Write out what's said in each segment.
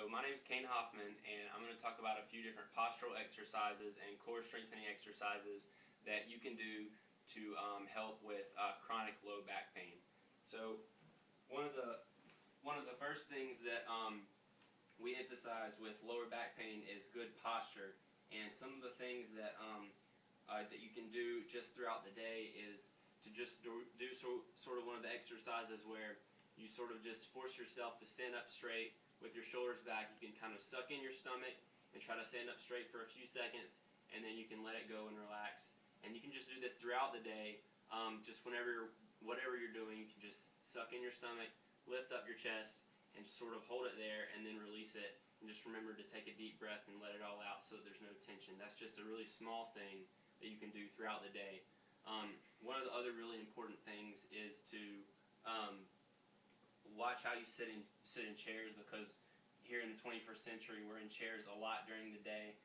So my name is Kane Hoffman, and I'm going to talk about a few different postural exercises and core strengthening exercises that you can do to help with chronic low back pain. So one of the first things that we emphasize with lower back pain is good posture, and some of the things that that you can do just throughout the day is to just do sort of one of the exercises where you sort of just force yourself to stand up straight with your shoulders back. You can kind of suck in your stomach and try to stand up straight for a few seconds, and then you can let it go and relax. And you can just do this throughout the day. Just whatever you're doing, you can just suck in your stomach, lift up your chest, and just sort of hold it there and then release it. And just remember to take a deep breath and let it all out so that there's no tension. That's just a really small thing that you can do throughout the day. One of the other really important things is to watch how you sit in chairs, because here in the 21st century we're in chairs a lot during the day.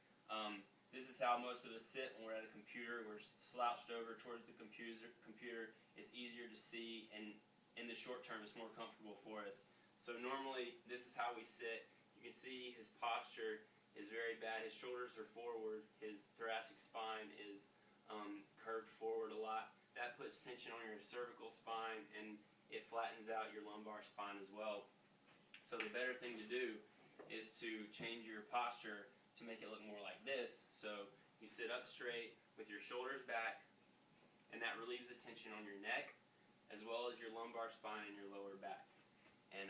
This is how most of us sit when we're at a computer. We're slouched over towards the computer. It's easier to see, and in the short term it's more comfortable for us. So normally this is how we sit. You can see his posture is very bad. His shoulders are forward. His thoracic spine is curved forward a lot. That puts tension on your cervical spine, and it flattens out your lumbar spine as well. So the better thing to do is to change your posture to make it look more like this. So you sit up straight with your shoulders back, and that relieves the tension on your neck as well as your lumbar spine and your lower back. And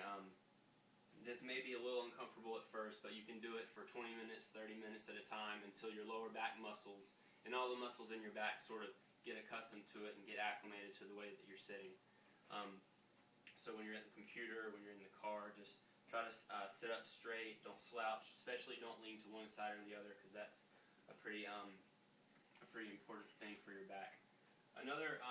this may be a little uncomfortable at first, but you can do it for 20 minutes, 30 minutes at a time until your lower back muscles and all the muscles in your back sort of get accustomed to it and get acclimated to the way that you're sitting. So when you're at the computer, when you're in the car, just try to sit up straight. Don't slouch. Especially don't lean to one side or the other, because that's a pretty important thing for your back. Another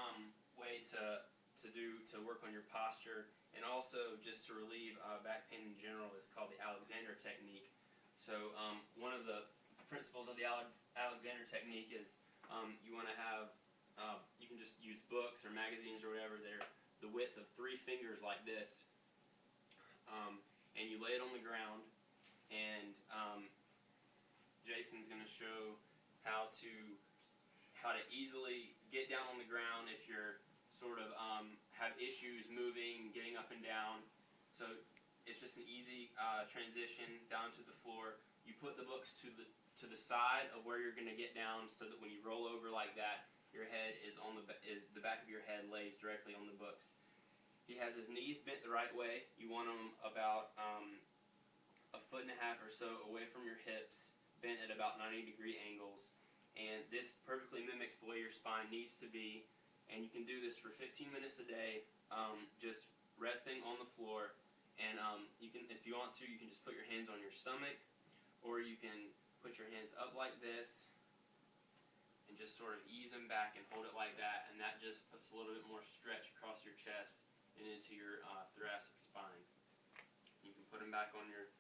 way to work on your posture and also just to relieve back pain in general is called the Alexander technique. So one of the principles of the Alexander technique is you want to have you can just use books or magazines or whatever. They're the width of 3 fingers like this, and you lay it on the ground, and Jason's going to show how to easily get down on the ground if you're sort of have issues moving, getting up and down. So it's just an easy transition down to the floor. You put the books to the side of where you're going to get down, so that when you roll over like that, your head is on the back of your head lays directly on the books. He has his knees bent the right way. You want them about 1.5 feet or so away from your hips, bent at about 90-degree angles. And this perfectly mimics the way your spine needs to be. And you can do this for 15 minutes a day, just resting on the floor. And you can, if you want to, you can just put your hands on your stomach, or you can put your hands up like this and just sort of ease them back and hold it like that, and that just puts a little bit more stretch across your chest and into your thoracic spine. You can put them back on your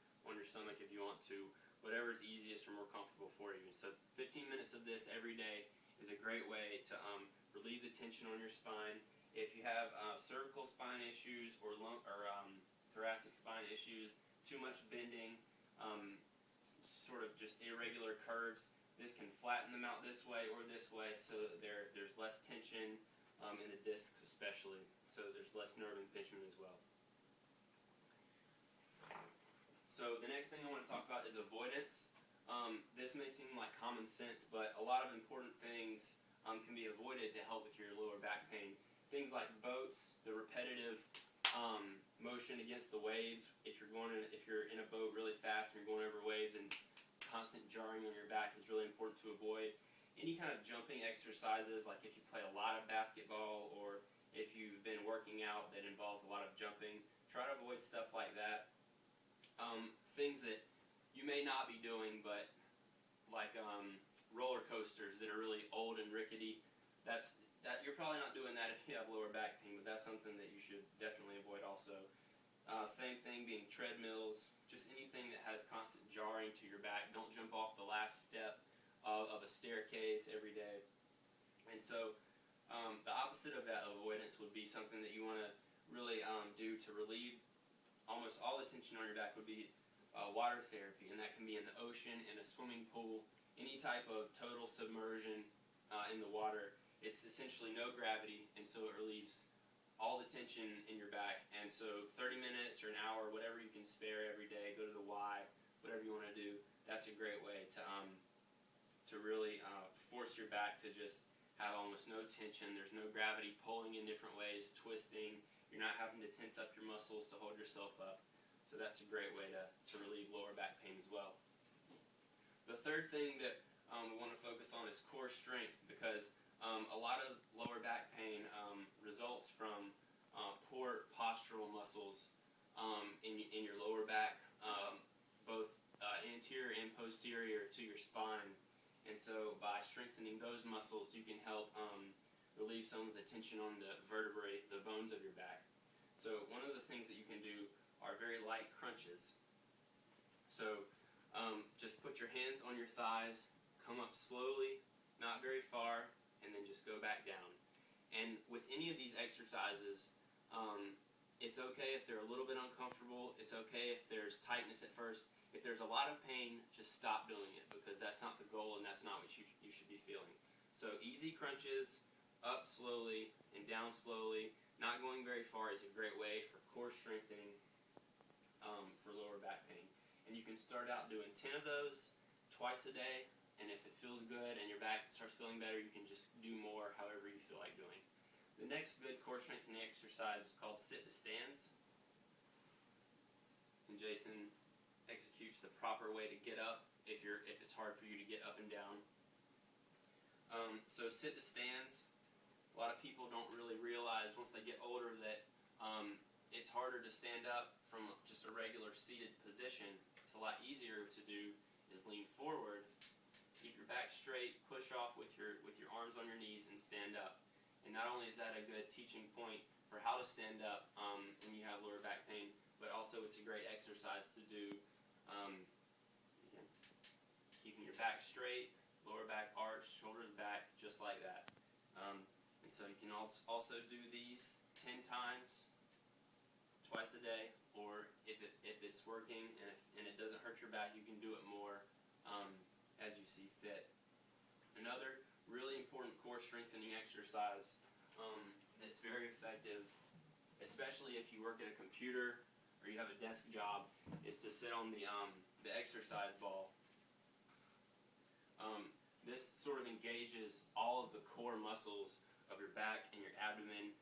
stomach if you want to, whatever is easiest or more comfortable for you. So 15 minutes of this every day is a great way to relieve the tension on your spine. If you have cervical spine issues or thoracic spine issues, too much bending, sort of just irregular curves, this can flatten them out this way or this way, so that there's less tension in the discs especially, so there's less nerve impingement as well. So the next thing I want to talk about is avoidance. This may seem like common sense, but a lot of important things can be avoided to help with your lower back pain. Things like boats, the repetitive motion against the waves. If you're in a boat really fast and you're going over waves, and constant jarring on your back is really important to avoid. Any kind of jumping exercises, like if you play a lot of basketball or if you've been working out that involves a lot of jumping, try to avoid stuff like that. Things that you may not be doing, but like roller coasters that are really old and rickety, you're probably not doing that if you have lower back pain, but that's something that you should definitely avoid also. Same thing being treadmills, just anything that has constant jarring to your back. Don't jump off the last step of a staircase every day. And so the opposite of that avoidance would be something that you want to really do to relieve almost all the tension on your back would be water therapy, and that can be in the ocean, in a swimming pool, any type of total submersion in the water. It's essentially no gravity, and so it relieves all the tension in your back. And so 30 minutes or an hour, whatever you can spare every day, go to the Y, whatever you want to do, that's a great way to really force your back to just have almost no tension. There's no gravity pulling in different ways, twisting. You're not having to tense up your muscles to hold yourself up. So that's a great way to relieve lower back pain as well. The third thing that we want to focus on is core strength, because a lot of lower back pain results from poor postural muscles in your lower back, both anterior and posterior to your spine. And so by strengthening those muscles, you can help relieve some of the tension on the vertebrae, the bones of your back. So one of the things that you can do are very light crunches. So just put your hands on your thighs, come up slowly, not very far, and then just go back down. And with any of these exercises, it's okay if they're a little bit uncomfortable. It's okay if there's tightness at first. If there's a lot of pain, just stop doing it, because that's not the goal and that's not what you should be feeling. So easy crunches, up slowly and down slowly, not going very far is a great way for core strengthening for lower back pain. And you can start out doing 10 of those twice a day, and if it feels good and your back starts feeling better, you can just do more however you feel like doing. The next good core strengthening exercise is called sit to stands. And Jason executes the proper way to get up if it's hard for you to get up and down. So sit to stands, a lot of people don't really realize once they get older that it's harder to stand up from just a regular seated position. It's a lot easier to do is lean forward, keep your back straight, push off with your arms on your knees, and stand up. And not only is that a good teaching point for how to stand up when you have lower back pain, but also it's a great exercise to do. Again, keeping your back straight, lower back arched, shoulders back, just like that. And so you can also do these 10 times, twice a day, or if it's working and it doesn't hurt your back, you can do it more as you see fit. Another really important core strengthening exercise that's very effective, especially if you work at a computer or you have a desk job, is to sit on the exercise ball. This sort of engages all of the core muscles of your back and your abdomen,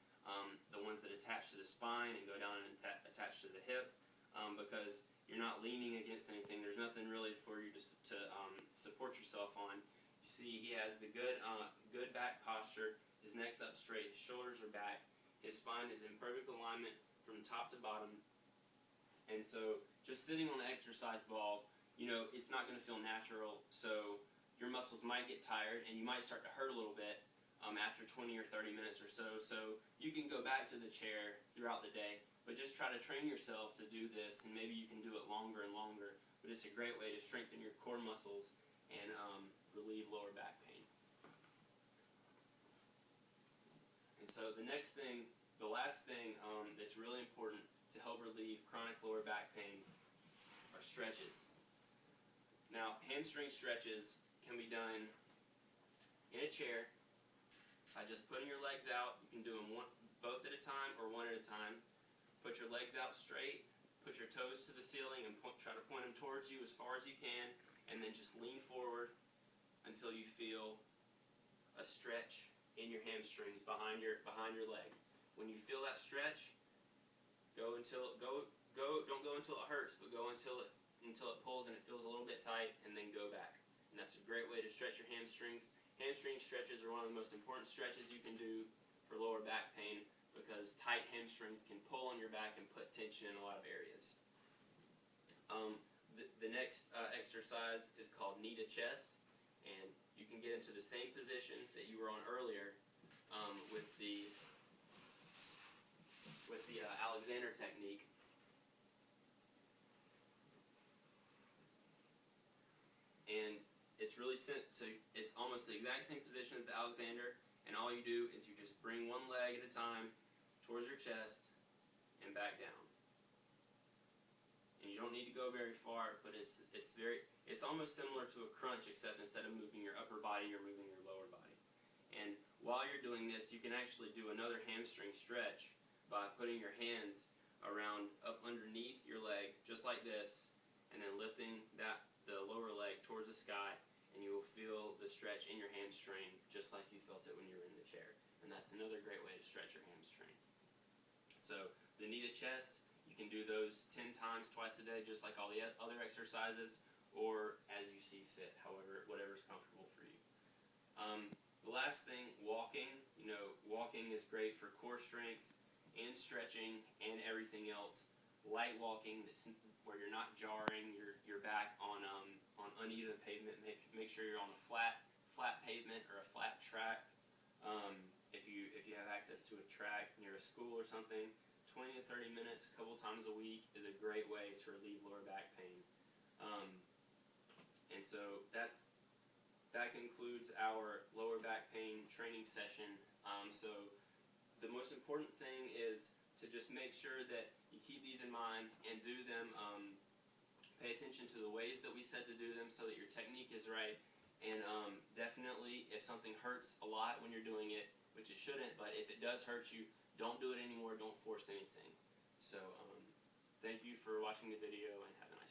the ones that attach to the spine and go down and attach to the hip, because you're not leaning against anything. There's nothing really for you to support yourself on. You see, he has the good back posture. His neck's up straight. His shoulders are back. His spine is in perfect alignment from top to bottom. And so just sitting on the exercise ball, it's not going to feel natural. So your muscles might get tired and you might start to hurt a little bit after 20 or 30 minutes or so. So you can go back to the chair throughout the day, but just try to train yourself to do this, and maybe you can do it longer and longer. But it's a great way to strengthen your core muscles and relieve lower back pain. And so the last thing that's really important to help relieve chronic lower back pain are stretches. Now, hamstring stretches can be done in a chair by just putting your legs out. You can do them both at a time or one at a time. Put your legs out straight, put your toes to the ceiling, and try to point them towards you as far as you can, and then just lean forward until you feel a stretch in your hamstrings behind your leg. When you feel that stretch, don't go until it hurts, but go until it pulls and it feels a little bit tight, and then go back. And that's a great way to stretch your hamstrings. Hamstring stretches are one of the most important stretches you can do for lower back pain, because tight hamstrings can pull on your back and put tension in a lot of areas. The next exercise is called knee to chest, and you can get into the same position that you were on earlier with the Alexander technique. And it's it's almost the exact same position as the Alexander, and all you do is you just bring one leg at a time towards your chest and back down. And you you don't need to go very far, but it's almost similar to a crunch, except instead of moving your upper body, you're moving your lower body. And while you're doing this, you can actually do another hamstring stretch by putting your hands around up underneath your leg, just like this, and then lifting the lower leg towards the sky, and you will feel the stretch in your hamstring just like you felt it when you were in the chair. And that's another great way to stretch your hamstring. So the knee to chest, you can do those 10 times twice a day, just like all the other exercises, or as you see fit, whatever's comfortable for you. The last thing, walking. Walking is great for core strength and stretching and everything else. Light walking, that's where you're not jarring your back on uneven pavement. Make sure you're on a flat pavement or a flat track. If you have access to a track near a school or something, 20 to 30 minutes a couple times a week is a great way to relieve lower back pain. And so that concludes our lower back pain training session. So the most important thing is to just make sure that you keep these in mind and do them. Pay attention to the ways that we said to do them so that your technique is right. And definitely, if something hurts a lot when you're doing it, which it shouldn't, but if it does hurt you, don't do it anymore. Don't force anything. So thank you for watching the video, and have a nice day.